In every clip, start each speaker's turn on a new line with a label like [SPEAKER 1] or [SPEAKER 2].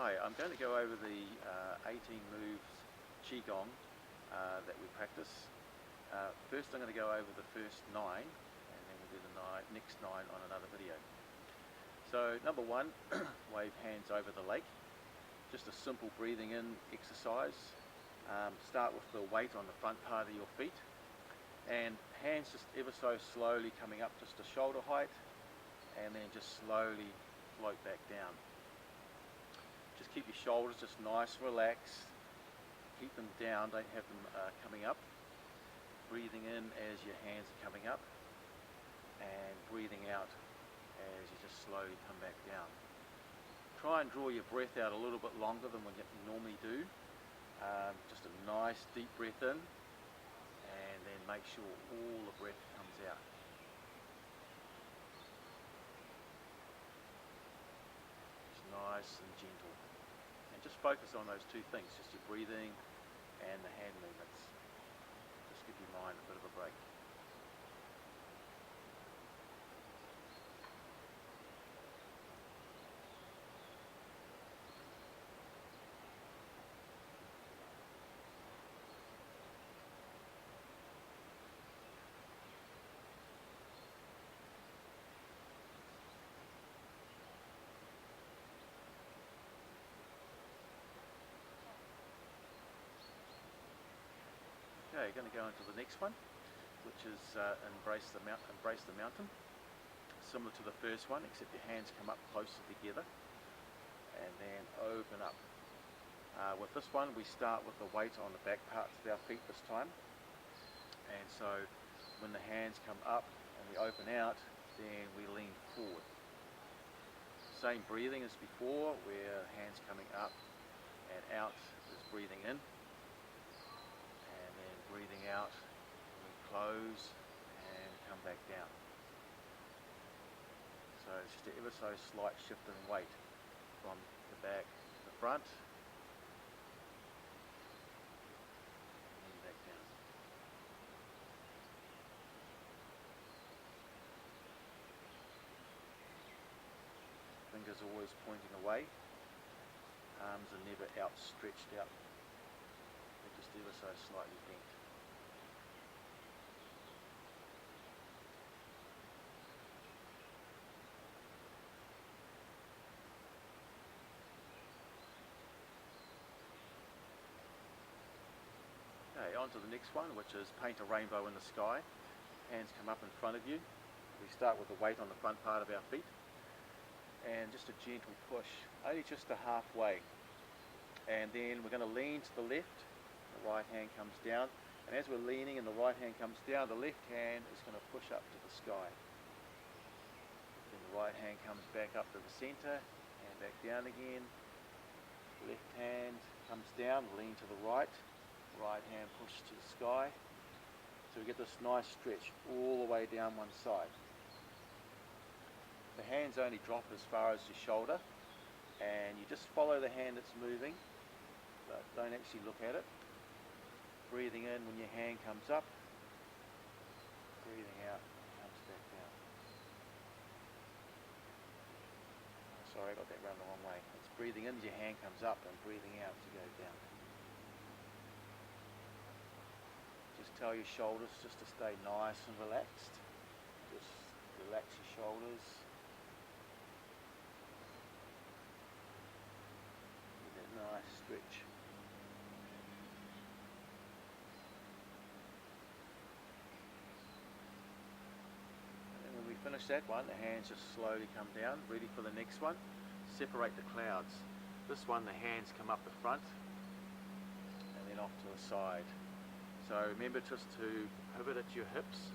[SPEAKER 1] Hi, I'm going to go over the 18 moves Qi Gong that we practice. First I'm going to go over the first 9 and then we'll do the next 9 on another video. So number 1, wave hands over the lake. Just a simple breathing in exercise. Start with the weight on the front part of your feet and hands just ever so slowly coming up just to shoulder height and then just slowly float back down. Just keep your shoulders just nice, relaxed. Keep them down, don't have them coming up. Breathing in as your hands are coming up and breathing out as you just slowly come back down. Try and draw your breath out a little bit longer than what you normally do. Just a nice deep breath in and then make sure all the breath comes out. Nice and gentle, and just focus on those two things, just your breathing and the hand movements. Just give your mind a bit of a break. Okay, going to go into the next one, which is embrace the mountain. Similar to the first one, except your hands come up closer together and then open up. With this one, we start with the weight on the back parts of our feet this time. And so when the hands come up and we open out, then we lean forward. Same breathing as before, where hands coming up and out is breathing in. Breathing out, we close and come back down. So it's just an ever so slight shift in weight from the back to the front and back down. Fingers always pointing away. Arms are never outstretched out. They're just ever so slightly bent. Okay, on to the next one, which is paint a rainbow in the sky. Hands come up in front of you. We start with the weight on the front part of our feet and just a gentle push, only just a halfway. And then we're going to lean to the left, the right hand comes down, and as we're leaning and the right hand comes down, the left hand is going to push up to the sky. Then the right hand comes back up to the center and back down again. Left hand comes down, lean to the right. Right hand push to the sky, so we get this nice stretch all the way down one side. The hands only drop as far as your shoulder, and you just follow the hand that's moving, but don't actually look at it. Breathing in when your hand comes up, breathing out comes back down. Oh, sorry, I got that round the wrong way. It's breathing in as your hand comes up and breathing out to go down. Just tell your shoulders just to stay nice and relaxed. Just relax your shoulders. Get that nice stretch. And when we finish that one, the hands just slowly come down, ready for the next one. Separate the clouds. This one, the hands come up the front and then off to the side. So remember just to pivot at your hips,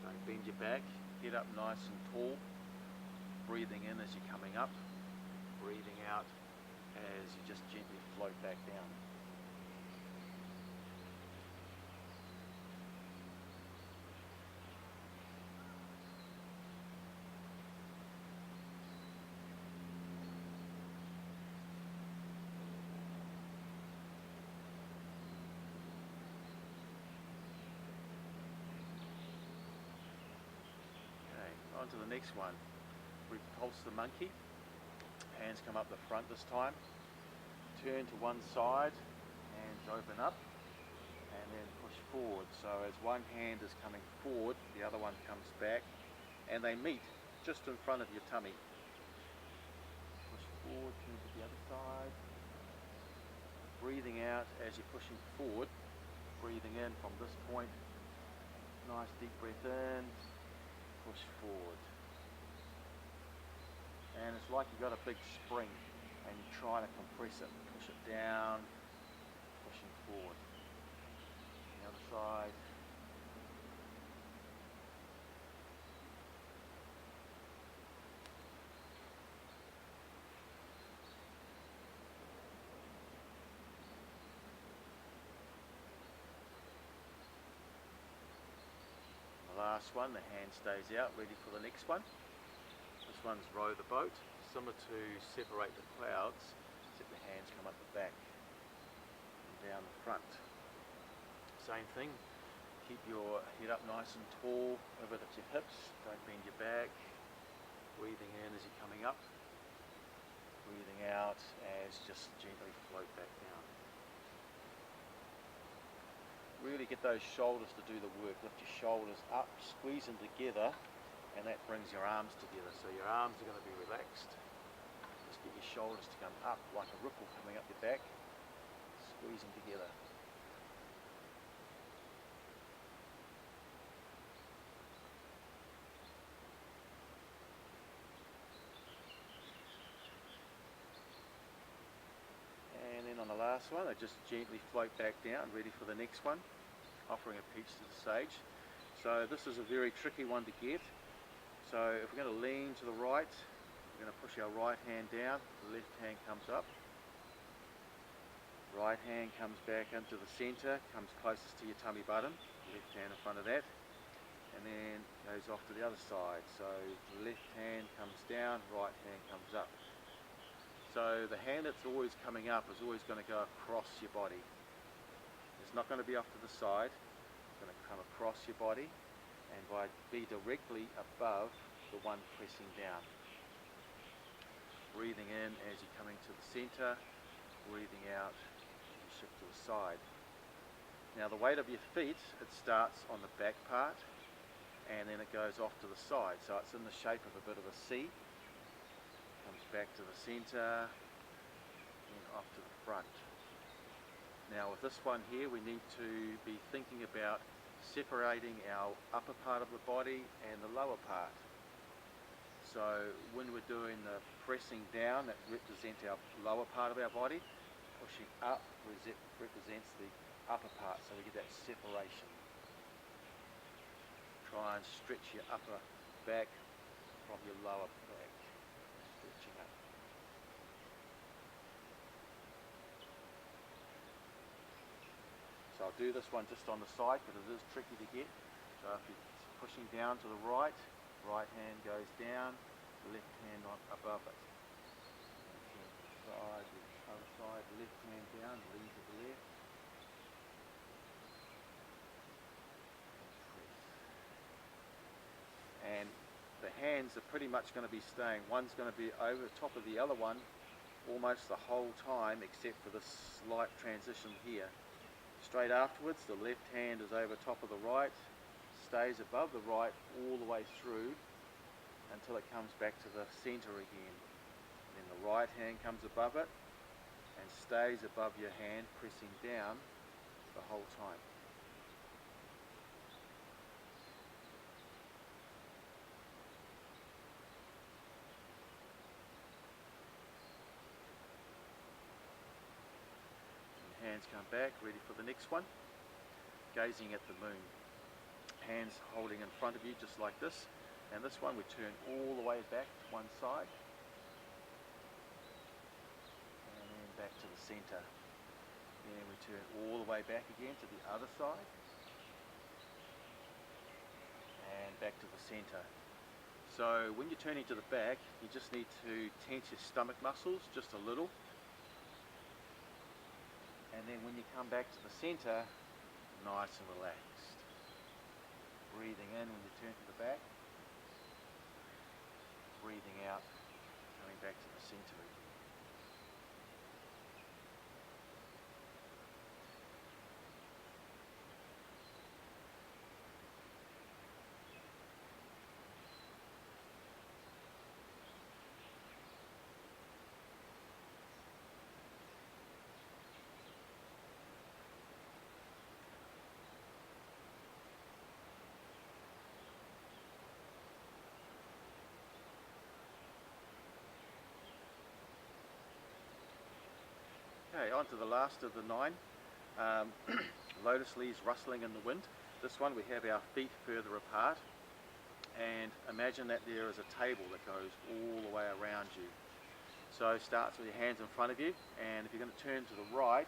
[SPEAKER 1] don't bend your back, get up nice and tall, breathing in as you're coming up, breathing out as you just gently float back down. On to the next one. Repulse the monkey. Hands come up the front this time. turn to one side, hands open up, and then push forward. So as one hand is coming forward, the other one comes back, and they meet just in front of your tummy. Push forward, turn to the other side. Breathing out as you're pushing forward, breathing in from this point. Nice deep breath in, push forward. And it's like you've got a big spring and you're trying to compress it. Push it down, pushing forward. The other side. The last one, the hand stays out, ready for the next one. This one's row the boat, similar to separate the clouds, except the hands come up the back and down the front. Same thing, keep your head up nice and tall, over at your hips, don't bend your back. Breathing in as you're coming up, breathing out as just gently float back down. Really get those shoulders to do the work. Lift your shoulders up, squeeze them together, and that brings your arms together. So your arms are going to be relaxed. Just get your shoulders to come up like a ripple coming up your back. Squeeze them together. And then on the last one, I just gently float back down, ready for the next one, offering a peach to the sage. So this is a very tricky one to get. So if we're going to lean to the right, we're going to push our right hand down, the left hand comes up. Right hand comes back into the center, comes closest to your tummy button, left hand in front of that, and then goes off to the other side. So the left hand comes down, right hand comes up. So the hand that's always coming up is always going to go across your body. It's not going to be off to the side, it's going to come across your body and be directly above the one pressing down. Breathing in as you're coming to the center, breathing out as you shift to the side. Now the weight of your feet, it starts on the back part and then it goes off to the side. So it's in the shape of a bit of a C. Comes back to the center and off to the front. Now with this one here, we need to be thinking about separating our upper part of the body and the lower part. So when we're doing the pressing down, that represents our lower part of our body. Pushing up represents the upper part, so we get that separation. Try and stretch your upper back from your lower back. Stretching up. So I'll do this one just on the side because it is tricky to get. So if you're pushing down to the right, right hand goes down, left hand on above it. Side, other side, left hand down, lean to the left. And the hands are pretty much going to be staying. One's going to be over the top of the other one almost the whole time, except for this slight transition here. Straight afterwards, the left hand is over top of the right, stays above the right all the way through until it comes back to the center again. Then the right hand comes above it and stays above your hand, pressing down the whole time. Hands come back, ready for the next one. Gazing at the moon. Hands holding in front of you just like this. And this one we turn all the way back to one side. And then back to the center. Then we turn all the way back again to the other side. And back to the center. So when you're turning to the back, you just need to tense your stomach muscles just a little. And then when you come back to the center, nice and relaxed. Breathing in when you turn to the back. Breathing out, coming back to the center again. Okay, on to the last of the 9. Lotus leaves rustling in the wind. This one we have our feet further apart, and imagine that there is a table that goes all the way around you. So it starts with your hands in front of you, and if you're going to turn to the right,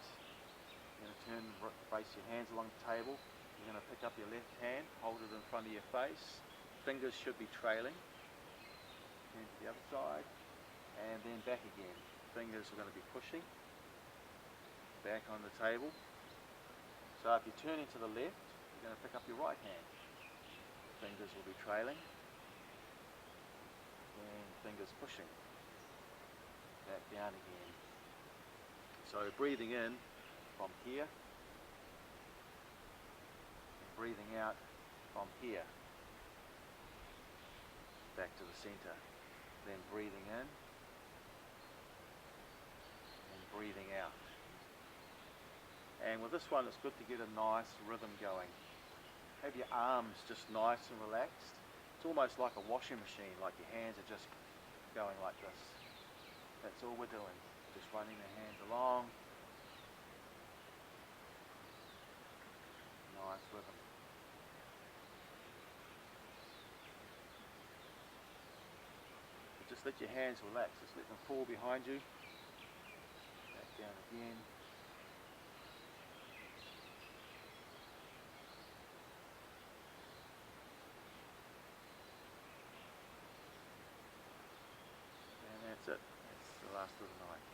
[SPEAKER 1] you're going to face your hands along the table. You're going to pick up your left hand, hold it in front of your face. Fingers should be trailing. Turn to the other side, and then back again. Fingers are going to be pushing back on the table. So if you're turning to the left, you're going to pick up your right hand. Fingers will be trailing, and fingers pushing back down again. So breathing in from here, and breathing out from here, back to the center. Then breathing in, and breathing out. And with this one, it's good to get a nice rhythm going. Have your arms just nice and relaxed. It's almost like a washing machine, like your hands are just going like this. That's all we're doing, just running the hands along. Nice rhythm. But just let your hands relax, just let them fall behind you. Back down again. That's it. That's the last of the 9.